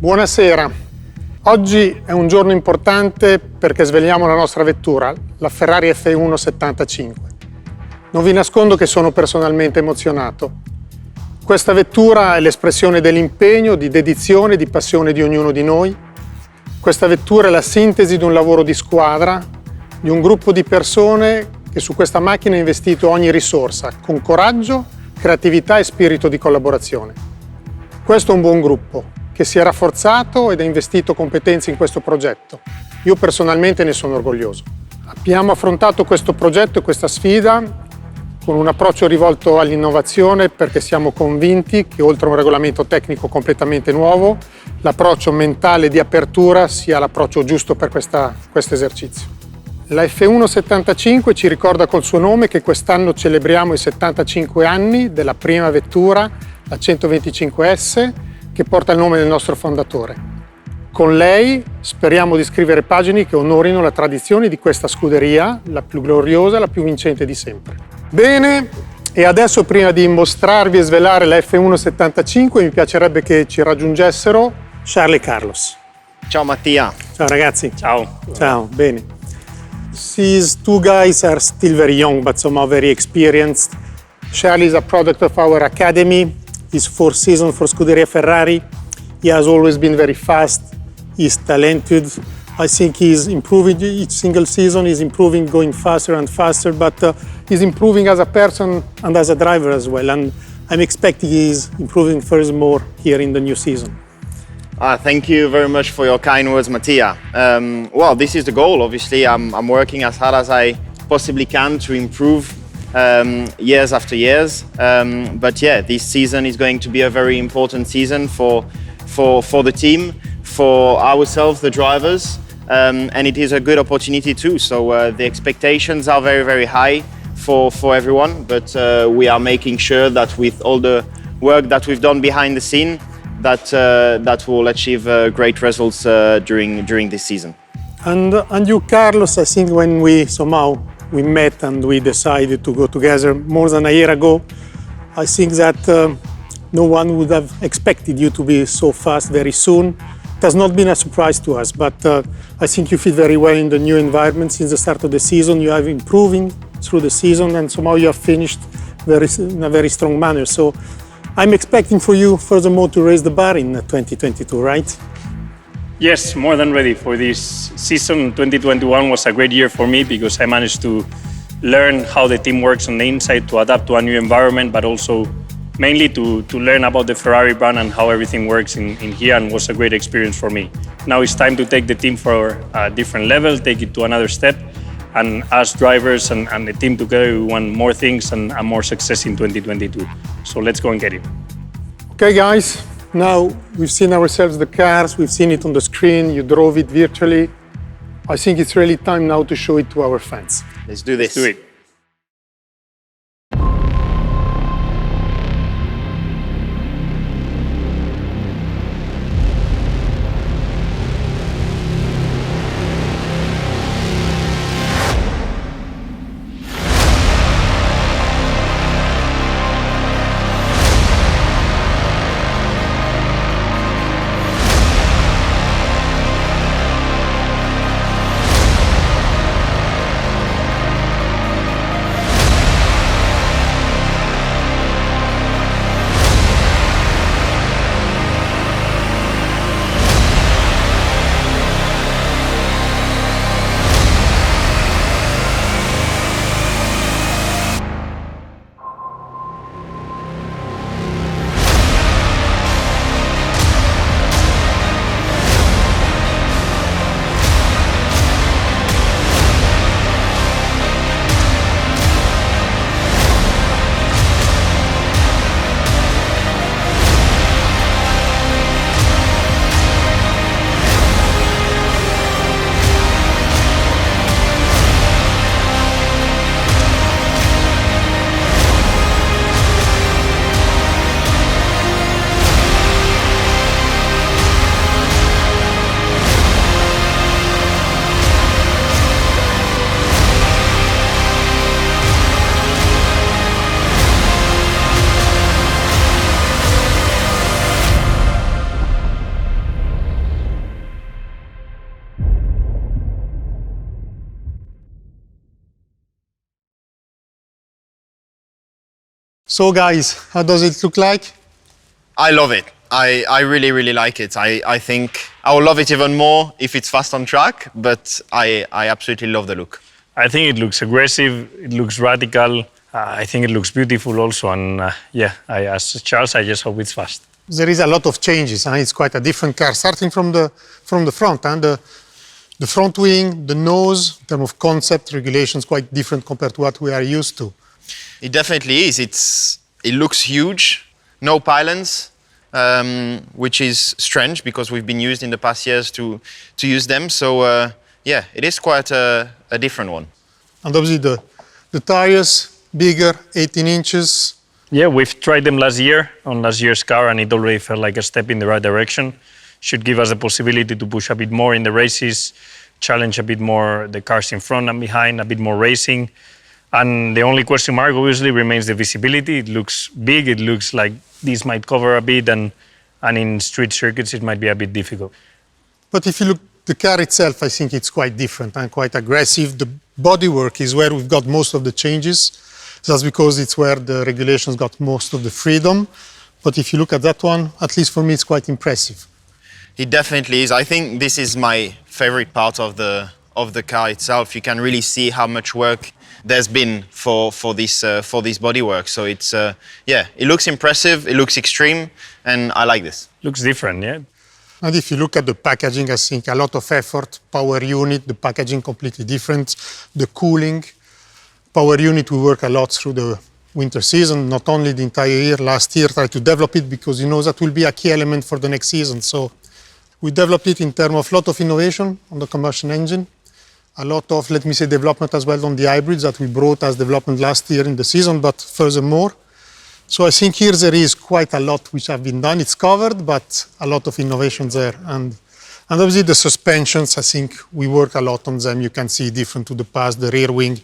Buonasera. Oggi è un giorno importante perché svegliamo la nostra vettura, la Ferrari F1-75. Non vi nascondo che sono personalmente emozionato. Questa vettura è l'espressione dell'impegno, di dedizione, di passione di ognuno di noi. Questa vettura è la sintesi di un lavoro di squadra, di un gruppo di persone che su questa macchina ha investito ogni risorsa, con coraggio, creatività e spirito di collaborazione. Questo è un buon gruppo, che si è rafforzato ed ha investito competenze in questo progetto. Io personalmente ne sono orgoglioso. Abbiamo affrontato questo progetto e questa sfida con un approccio rivolto all'innovazione perché siamo convinti che oltre a un regolamento tecnico completamente nuovo, l'approccio mentale di apertura sia l'approccio giusto per questo esercizio. La F1-75 ci ricorda col suo nome che quest'anno celebriamo i 75 anni della prima vettura, la 125S, che porta il nome del nostro fondatore. Con lei speriamo di scrivere pagine che onorino la tradizione di questa scuderia, la più gloriosa e la più vincente di sempre. Bene, e adesso prima di mostrarvi e svelare la F1-75 mi piacerebbe che ci raggiungessero Charlie e Carlos. Ciao Mattia. Ciao ragazzi. Ciao. Ciao, bene. These two guys are still very young but somehow very experienced. Charlie is a product of our academy. His fourth season for Scuderia Ferrari. He has always been very fast. He's talented. I think he's improving each single season. He's improving, going faster and faster, but he's improving as a person and as a driver as well. And I'm expecting he's improving furthermore here in the new season. Thank you very much for your kind words, Mattia. Well, this is the goal. Obviously, I'm working as hard as I possibly can to improve years after years. But yeah, this season is going to be a very important season for the team, for ourselves, the drivers, and it is a good opportunity too. So the expectations are very, very high for everyone, but we are making sure that with all the work that we've done behind the scene, that will achieve great results during this season. And you, Carlos, I think when we met and we decided to go together more than a year ago, I think that no one would have expected you to be so fast very soon. It has not been a surprise to us, but I think you fit very well in the new environment since the start of the season. You have improving through the season and somehow you have finished in a very strong manner. So I'm expecting for you furthermore to raise the bar in 2022, right? Yes, more than ready for this season. 2021 was a great year for me because I managed to learn how the team works on the inside, to adapt to a new environment, but also mainly to learn about the Ferrari brand and how everything works in here, and was a great experience for me. Now it's time to take the team for a different level, take it to another step, and as drivers and the team together, we want more things and more success in 2022. So let's go and get it. Okay guys, now we've seen ourselves the cars, we've seen it on the screen, you drove it virtually. I think it's really time now to show it to our fans. Let's do this. Let's do it. So guys, how does it look like? I love it. I really, really like it. I think I will love it even more if it's fast on track, but I absolutely love the look. I think it looks aggressive, it looks radical. I think it looks beautiful also. And as Charles, I just hope it's fast. There is a lot of changes. It's quite a different car, starting from the front. The front wing, the nose, in terms of concept, regulations, quite different compared to what we are used to. It definitely is. It looks huge, no pylons, which is strange because we've been used in the past years to use them. So yeah, it is quite a different one. And obviously the tires, bigger, 18 inches. Yeah, we've tried them last year on last year's car, and it already felt like a step in the right direction. Should give us the possibility to push a bit more in the races, challenge a bit more the cars in front and behind, a bit more racing. And the only question mark obviously remains the visibility. It looks big, it looks like this might cover a bit, and in street circuits it might be a bit difficult. But if you look at the car itself, I think it's quite different and quite aggressive. The bodywork is where we've got most of the changes. That's because it's where the regulations got most of the freedom. But if you look at that one, at least for me, it's quite impressive. It definitely is. I think this is my favorite part of the car itself. You can really see how much work there's been for this bodywork. So it's yeah, it looks impressive, it looks extreme, and I like this. Looks different, yeah. And if you look at the packaging, I think a lot of effort, power unit, the packaging completely different, the cooling. Power unit, we work a lot through the winter season, not only the entire year. Last year, tried to develop it because that will be a key element for the next season. So we developed it in terms of a lot of innovation on the combustion engine, a lot of, let me say, development as well on the hybrids that we brought as development last year in the season, but furthermore. So I think here there is quite a lot which have been done. It's covered, but a lot of innovations there. And obviously the suspensions, I think we work a lot on them. You can see different to the past, the rear wing.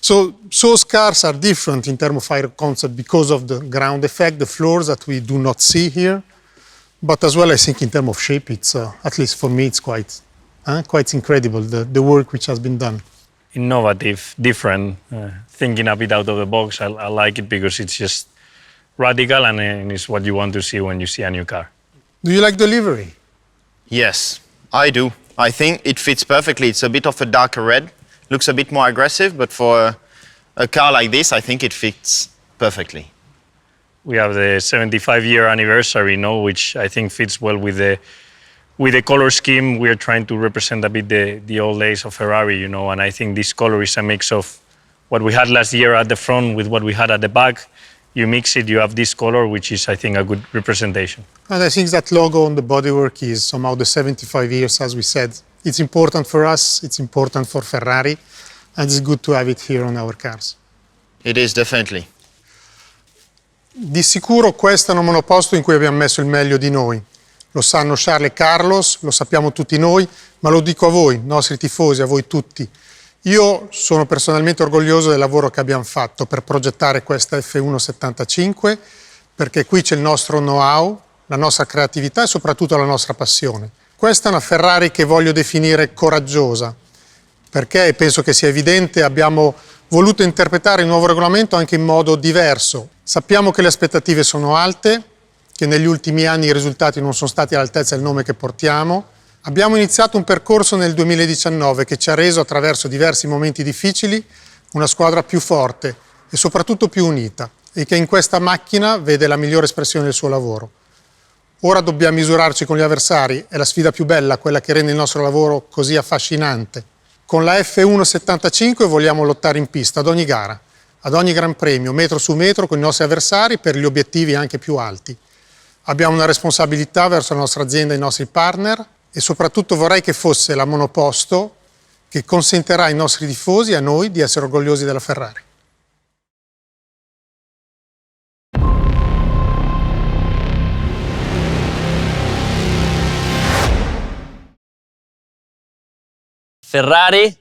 So those cars are different in terms of aero concept because of the ground effect, the floors that we do not see here. But as well, I think in terms of shape, it's at least for me, it's quite incredible, the work which has been done. Innovative, different, thinking a bit out of the box. I like it because it's just radical, and it's what you want to see when you see a new car. Do you like the livery? Yes, I do. I think it fits perfectly. It's a bit of a darker red, looks a bit more aggressive, but for a car like this, I think it fits perfectly. We have the 75-year anniversary, which I think fits well with the color scheme. We are trying to represent a bit the old days of Ferrari, and I think this color is a mix of what we had last year at the front with what we had at the back. You mix it, you have this color, which is, I think, a good representation. And I think that logo on the bodywork is somehow the 75 years, as we said. It's important for us, it's important for Ferrari, and it's good to have it here on our cars. It is, definitely. Di sicuro questo è un monoposto in cui abbiamo messo il meglio di noi. Lo sanno Charles e Carlos, lo sappiamo tutti noi, ma lo dico a voi, nostri tifosi, a voi tutti. Io sono personalmente orgoglioso del lavoro che abbiamo fatto per progettare questa F1-75, perché qui c'è il nostro know-how, la nostra creatività e soprattutto la nostra passione. Questa è una Ferrari che voglio definire coraggiosa, perché penso che sia evidente, abbiamo voluto interpretare il nuovo regolamento anche in modo diverso. Sappiamo che le aspettative sono alte, che negli ultimi anni i risultati non sono stati all'altezza del nome che portiamo. Abbiamo iniziato un percorso nel 2019 che ci ha reso, attraverso diversi momenti difficili, una squadra più forte e soprattutto più unita, e che in questa macchina vede la migliore espressione del suo lavoro. Ora dobbiamo misurarci con gli avversari, è la sfida più bella, quella che rende il nostro lavoro così affascinante. Con la F1-75 vogliamo lottare in pista ad ogni gara, ad ogni Gran Premio, metro su metro con i nostri avversari per gli obiettivi anche più alti. Abbiamo una responsabilità verso la nostra azienda e i nostri partner, e soprattutto vorrei che fosse la monoposto che consentirà ai nostri tifosi e a noi di essere orgogliosi della Ferrari. Ferrari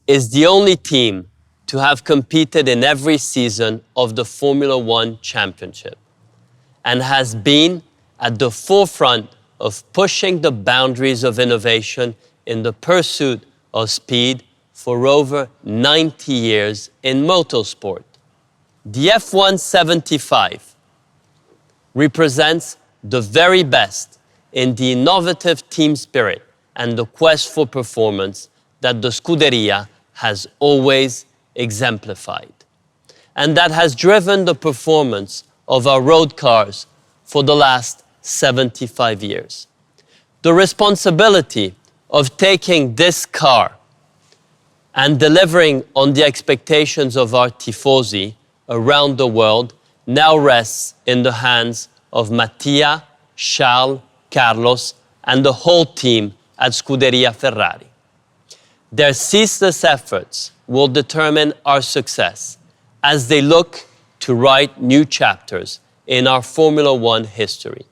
is the only team to have competed in every season of the Formula One Championship and has been at the forefront of pushing the boundaries of innovation in the pursuit of speed for over 90 years in motorsport. The F1-75 represents the very best in the innovative team spirit and the quest for performance that the Scuderia has always exemplified, and that has driven the performance of our road cars for the last 75 years. The responsibility of taking this car and delivering on the expectations of our tifosi around the world now rests in the hands of Mattia, Charles, Carlos, and the whole team at Scuderia Ferrari. Their ceaseless efforts will determine our success as they look to write new chapters in our Formula One history,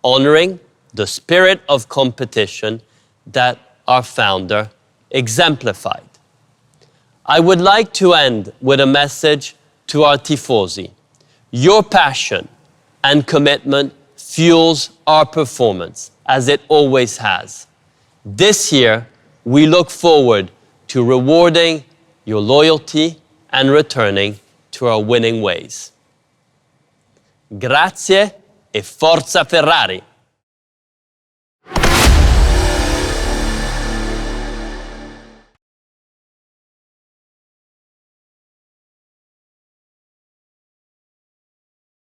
honoring the spirit of competition that our founder exemplified. I would like to end with a message to our tifosi. Your passion and commitment fuels our performance, as it always has. This year, we look forward to rewarding your loyalty and returning to our winning ways. Grazie e forza Ferrari!